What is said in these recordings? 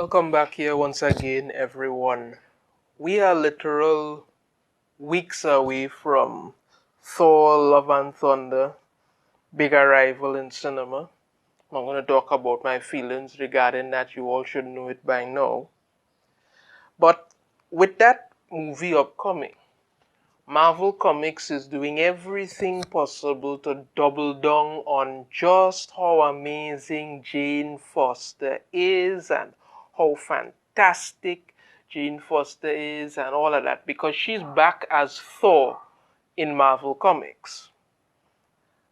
Welcome back here once again, everyone. We are literal weeks away from Thor Love and Thunder, big arrival in cinema. I'm going to talk about my feelings regarding that. You all should know it by now. But with that movie upcoming, Marvel Comics is doing everything possible to double down on just how amazing Jane Foster is and how fantastic Jane Foster is and all of that because she's back as Thor in Marvel Comics.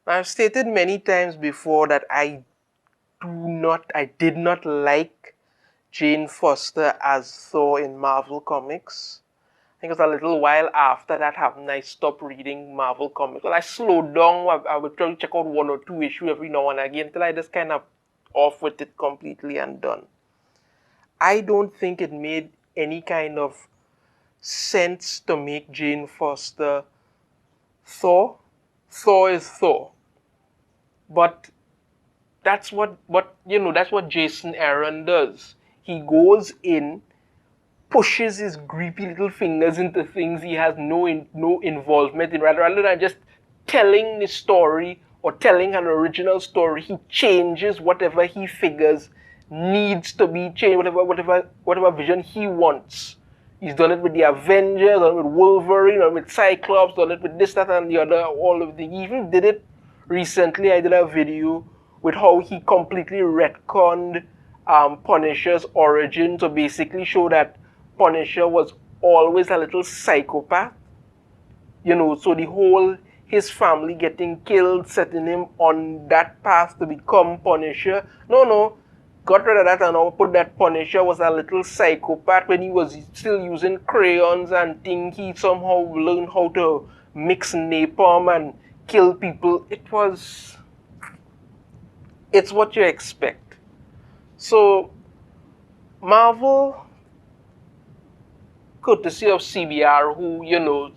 Now, I've stated many times before that I did not like Jane Foster as Thor in Marvel Comics. I think it was a little while after that happened, I stopped reading Marvel comics. Well, I slowed down. I would try to check out one or two issues every now and again until I just kind of off with it completely and done. I don't think it made any kind of sense to make Jane Foster Thor. Thor is Thor. But that's that's what Jason Aaron does. He goes in, pushes his greedy little fingers into things he has no involvement in, rather than just telling the story or telling an original story. He changes whatever he figures needs to be changed, whatever vision he wants. He's done it with the Avengers, done it with Wolverine, done it with Cyclops, done it with this, that, and the other. All of the he even did it recently. I did a video with how he completely retconned Punisher's origin to basically show that Punisher was always a little psychopath. So the whole his family getting killed, setting him on that path to become Punisher. No, got rid of that and now put that Punisher was a little psychopath when he was still using crayons and think he somehow learned how to mix napalm and kill people. It's what you expect. So Marvel, courtesy of CBR, who,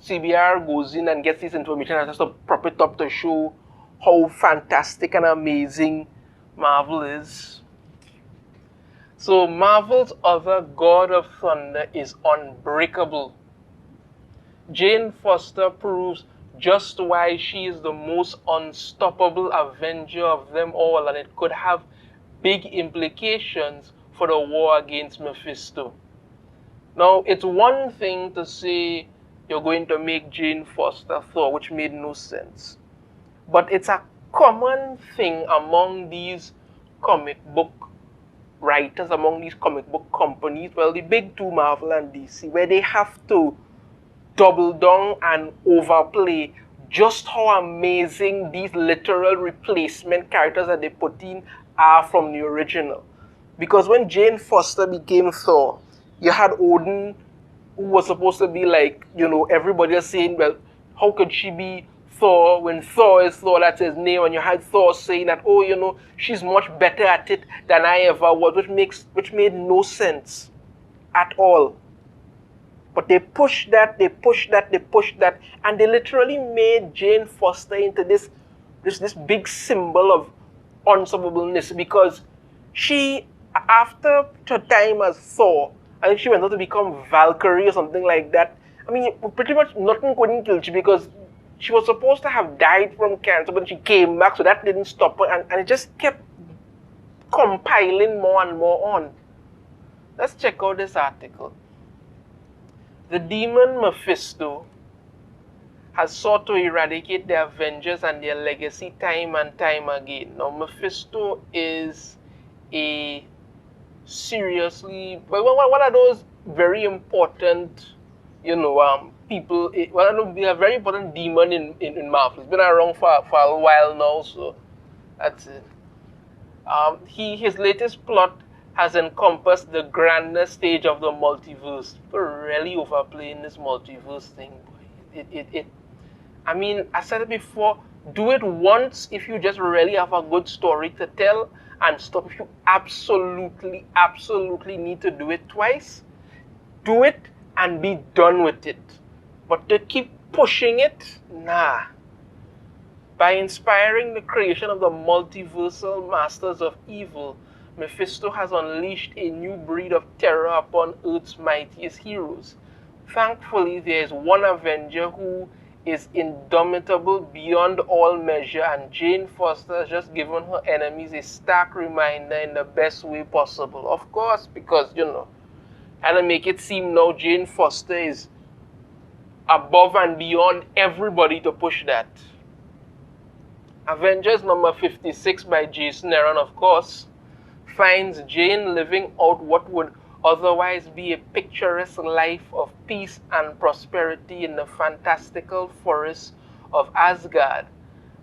CBR goes in and gets this information and has to prop it up to show how fantastic and amazing Marvel is. So Marvel's other God of Thunder is Unbreakable. Jane Foster proves just why she is the most unstoppable Avenger of them all, and it could have big implications for the war against Mephisto. Now, it's one thing to say you're going to make Jane Foster Thor, which made no sense. But it's a common thing among these comic book writers, among these comic book companies, well, the big two, Marvel and DC, where they have to double down and overplay just how amazing these literal replacement characters that they put in are from the original. Because when Jane Foster became Thor, you had Odin, who was supposed to be like, everybody is saying, well, how could she be Thor when Thor is Thor, that's his name, and you had Thor saying that, she's much better at it than I ever was, which made no sense at all. But they pushed that, and they literally made Jane Foster into this big symbol of unstoppableness because she, after her time as Thor, I think she went on to become Valkyrie or something like that. I mean, pretty much nothing couldn't kill her because she was supposed to have died from cancer, but she came back, so that didn't stop her, and it just kept compiling more and more on. Let's check out this article. The demon Mephisto has sought to eradicate the Avengers and their legacy time and time again. Now, Mephisto is a seriously, one of those very important, people, be a very important demon in Marvel. He's been around for a while now, so that's it. His latest plot has encompassed the grander stage of the multiverse. People are really overplaying this multiverse thing. I mean, I said it before, do it once if you just really have a good story to tell, and stop if you absolutely need to do it twice. Do it and be done with it. But to keep pushing it, nah. By inspiring the creation of the multiversal masters of evil, Mephisto has unleashed a new breed of terror upon Earth's mightiest heroes. Thankfully, there is one Avenger who is indomitable beyond all measure, and Jane Foster has just given her enemies a stark reminder in the best way possible. Of course, because, and to make it seem now Jane Foster is above and beyond everybody to push that. Avengers number 56 by Jason Aaron, of course, finds Jane living out what would otherwise be a picturesque life of peace and prosperity in the fantastical forests of Asgard.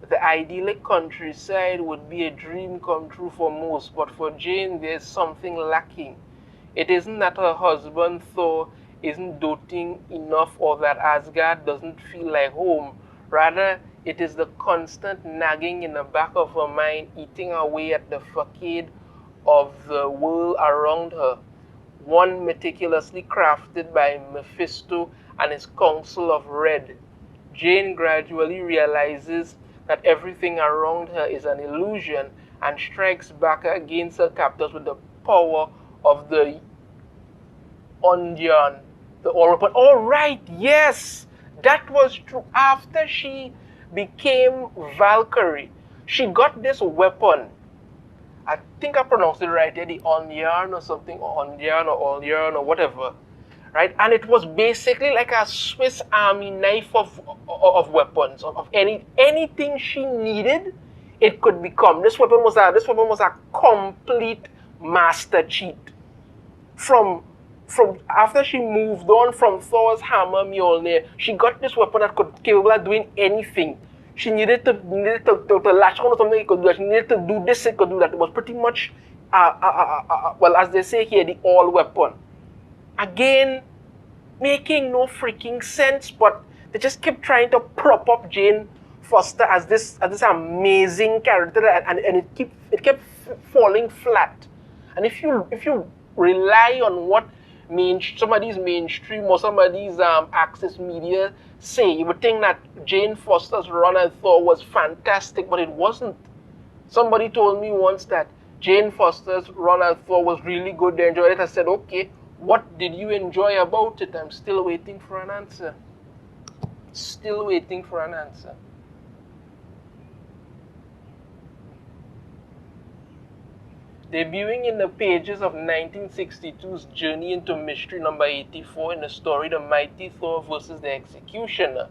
The idyllic countryside would be a dream come true for most, but for Jane there's something lacking. It isn't that her husband Thor isn't doting enough or that Asgard doesn't feel like home. Rather, it is the constant nagging in the back of her mind eating away at the facade of the world around her, one meticulously crafted by Mephisto and his council of red. Jane gradually realizes that everything around her is an illusion and strikes back against her captors with the power of the Onion, the all weapon. All right, yes, that was true. After she became Valkyrie, she got this weapon. I think I pronounced it right there, the Onion or something, or Onion or Onion or whatever, right? And it was basically like a Swiss Army knife of weapons, of anything she needed, it could become. This weapon was a complete master cheat. From after she moved on from Thor's hammer Mjolnir, she got this weapon that could capable of doing anything. She needed to latch on to something it could do. She needed to do this, it could do that. It was pretty much, well, as they say here, the all weapon. Again, making no freaking sense, but they just kept trying to prop up Jane Foster as this amazing character, and it kept falling flat. And if you rely on what some of these mainstream or some of these access media say, you would think that Jane Foster's run as Thor was fantastic, but it wasn't. Somebody told me once that Jane Foster's run as Thor was really good. They enjoyed it. I said, okay, what did you enjoy about it? I'm still waiting for an answer. Still waiting for an answer. Debuting in the pages of 1962's Journey into Mystery number 84 in the story The Mighty Thor vs. the Executioner,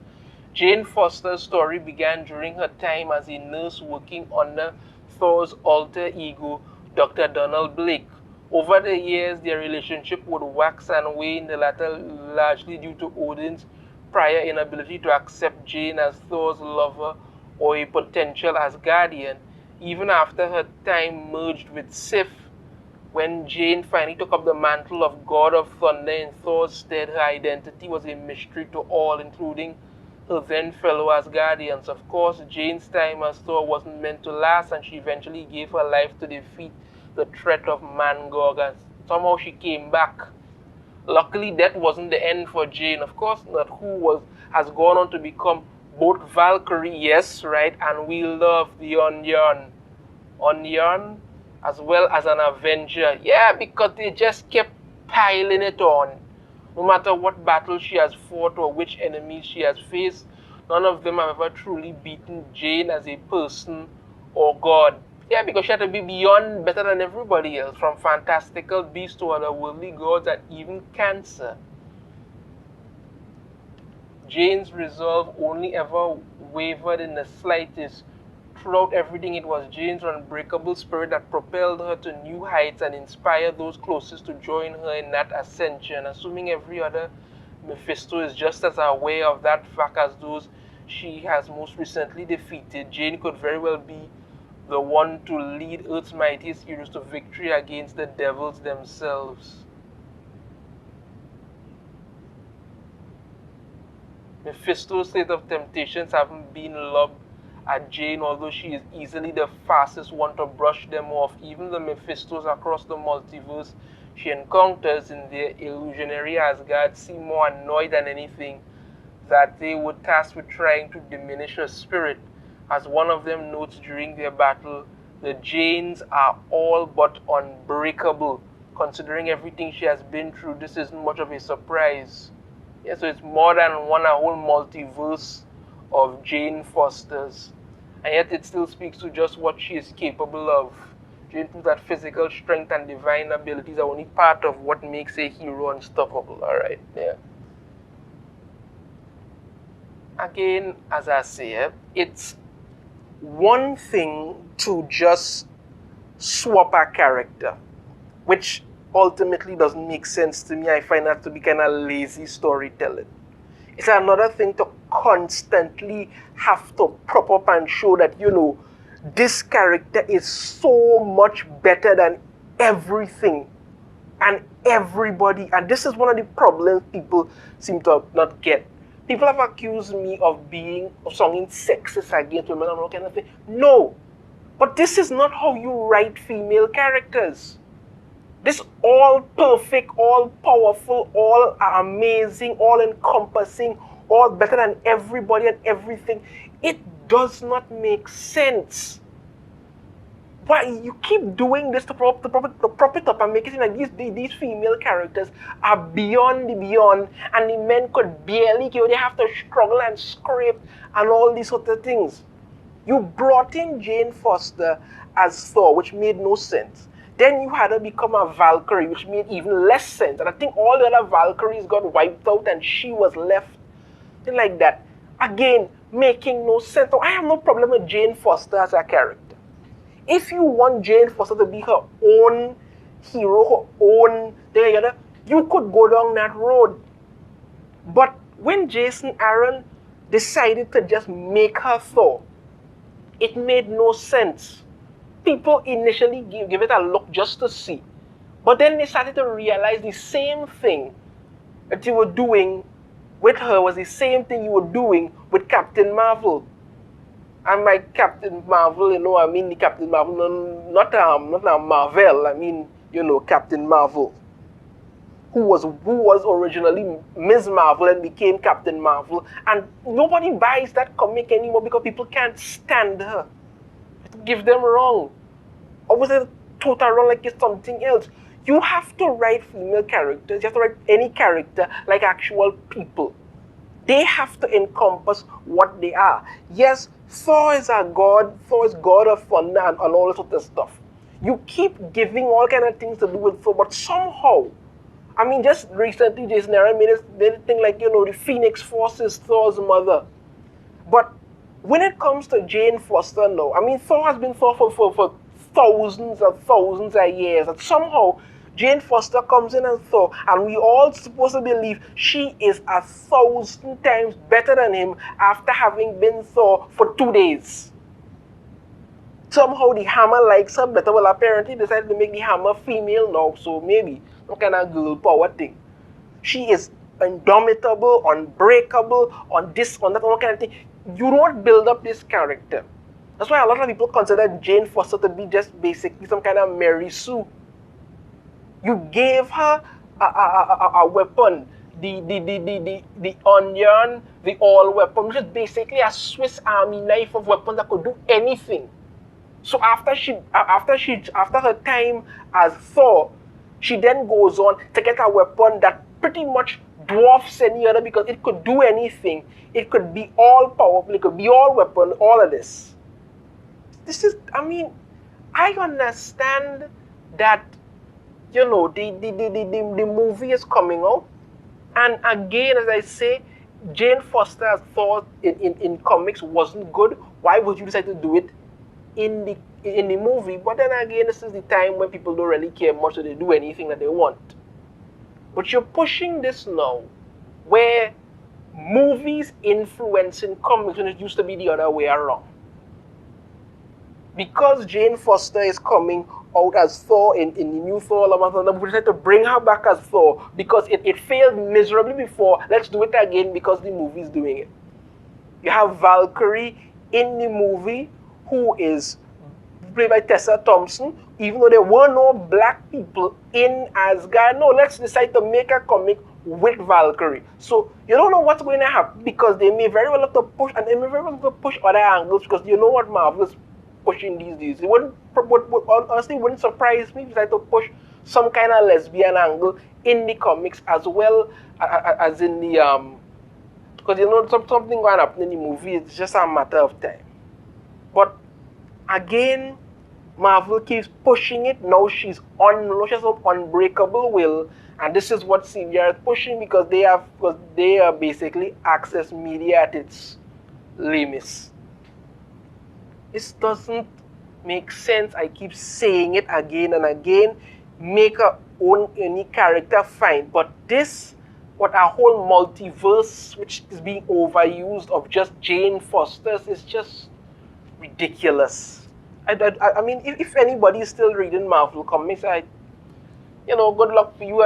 Jane Foster's story began during her time as a nurse working under Thor's alter ego, Dr. Donald Blake. Over the years, their relationship would wax and wane, the latter largely due to Odin's prior inability to accept Jane as Thor's lover or a potential Asgardian. Even after her time merged with Sif, when Jane finally took up the mantle of God of Thunder in Thor's stead, her identity was a mystery to all, including her then fellow Asgardians. Of course, Jane's time as Thor wasn't meant to last, and she eventually gave her life to defeat the threat of Mangog, and somehow she came back. Luckily, that wasn't the end for Jane. Of course, not who has gone on to become both Valkyrie, yes, right, and wielder of the Onion, as well as an Avenger. Yeah, because they just kept piling it on. No matter what battle she has fought or which enemies she has faced, none of them have ever truly beaten Jane as a person or god. Yeah, because she had to be beyond better than everybody else, from fantastical beasts to otherworldly gods and even cancer. Jane's resolve only ever wavered in the slightest. Throughout everything, it was Jane's unbreakable spirit that propelled her to new heights and inspired those closest to join her in that ascension. Assuming every other Mephisto is just as aware of that fact as those she has most recently defeated, Jane could very well be the one to lead Earth's mightiest heroes to victory against the devils themselves. Mephisto's state of temptations haven't been lobbed at Jane, although she is easily the fastest one to brush them off. Even the Mephistos across the multiverse she encounters in their illusionary Asgard seem more annoyed than anything that they were tasked with trying to diminish her spirit. As one of them notes during their battle, The Janes are all but unbreakable. Considering everything she has been through, this isn't much of a surprise. Yeah, so it's more than one, a whole multiverse of Jane Fosters. And yet it still speaks to just what she is capable of. Jane proves that physical strength and divine abilities are only part of what makes a hero unstoppable. Alright, yeah. Again, as I say, it's one thing to just swap a character, which ultimately doesn't make sense to me. I find that to be kind of lazy storytelling. It's another thing to constantly have to prop up and show that, this character is so much better than everything and everybody. And this is one of the problems people seem to not get. People have accused me of sounding sexist against women and all kind of thing. No, but this is not how you write female characters. This all perfect, all powerful, all amazing, all encompassing, all better than everybody and everything. It does not make sense. Why you keep doing this to prop it up and make it seem like these female characters are beyond the beyond, and the men could barely kill. They have to struggle and scrape and all these sort of things. You brought in Jane Foster as Thor, which made no sense. Then you had her become a Valkyrie, which made even less sense. And I think all the other Valkyries got wiped out and she was left. Thing like that. Again, making no sense. So I have no problem with Jane Foster as a character. If you want Jane Foster to be her own hero, her own thing, you could go down that road. But when Jason Aaron decided to just make her Thor, it made no sense. People initially give it a look just to see. But then they started to realize the same thing that you were doing with her was the same thing you were doing with Captain Marvel. And by Captain Marvel, I mean the Captain Marvel, not Marvel, I mean, Captain Marvel. Who was originally Ms. Marvel and became Captain Marvel. And nobody buys that comic anymore because people can't stand her. Give them wrong. Or was it total wrong, like it's something else? You have to write female characters. You have to write any character like actual people. They have to encompass what they are. Yes, Thor is a god. Thor is god of thunder and all that sort of stuff. You keep giving all kind of things to do with Thor, but somehow, I mean, just recently, Jason Aaron made a thing like, the Phoenix Force is Thor's mother. But when it comes to Jane Foster, no. I mean, Thor has been Thor for thousands and thousands of years. And somehow, Jane Foster comes in as Thor, and we all supposed to believe she is 1,000 times better than him after having been Thor for 2 days. Somehow the Hammer likes her better. Well, apparently decided to make the Hammer female now, so maybe some kind of girl power thing. She is indomitable, unbreakable, on this, on that, all kind of thing. You don't build up this character. That's why a lot of people consider Jane Foster to be just basically some kind of Mary Sue. You gave her a weapon, the onion, the all weapon, which is basically a Swiss Army knife of weapons that could do anything. So after her time as Thor, she then goes on to get a weapon that pretty much dwarfs any other because it could do anything. It could be all powerful, it could be all weapon, all of this. This is, I mean, I understand that, the movie is coming out. And again, as I say, Jane Foster as Thor in comics wasn't good. Why would you decide to do it in the movie? But then again, this is the time when people don't really care much, so they do anything that they want. But you're pushing this now, where movies influencing comics when it used to be the other way around. Because Jane Foster is coming out as Thor in the new Thor, we decided to bring her back as Thor because it failed miserably before. Let's do it again because the movie is doing it. You have Valkyrie in the movie, who is played by Tessa Thompson, even though there were no black people in Asgard. No, let's decide to make a comic with Valkyrie. So you don't know what's going to happen because they may very well have to push, and they may very well have to push other angles because you know what Marvel is pushing these days. It honestly wouldn't surprise me if they had to push some kind of lesbian angle in the comics as well as in the because something going to happen in the movie. It's just a matter of time. But again, Marvel keeps pushing it. Now she has unbreakable will, and this is what CBR is pushing because they are basically access media at its limits. This doesn't make sense. I keep saying it again and again. Make a own any character fine, but this, what a whole multiverse which is being overused of just Jane Foster's is just ridiculous. I mean, if anybody is still reading Marvel comics, good luck for you.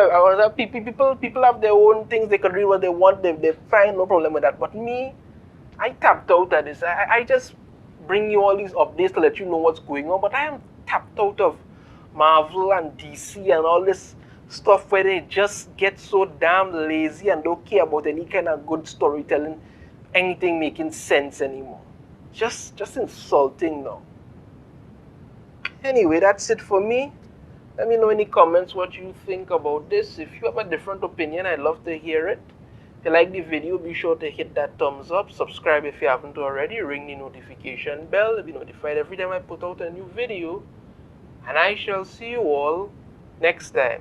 People have their own things. They can read what they want. They're fine, no problem with that. But me, I tapped out at this. I just bring you all these updates to let you know what's going on. But I am tapped out of Marvel and DC and all this stuff where they just get so damn lazy and don't care about any kind of good storytelling, anything making sense anymore. Just insulting now. Anyway, that's it for me. Let me know in the comments what you think about this. If you have a different opinion, I'd love to hear it. If you like the video, be sure to hit that thumbs up. Subscribe if you haven't already. Ring the notification bell to be notified every time I put out a new video. And I shall see you all next time.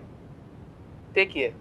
Take care.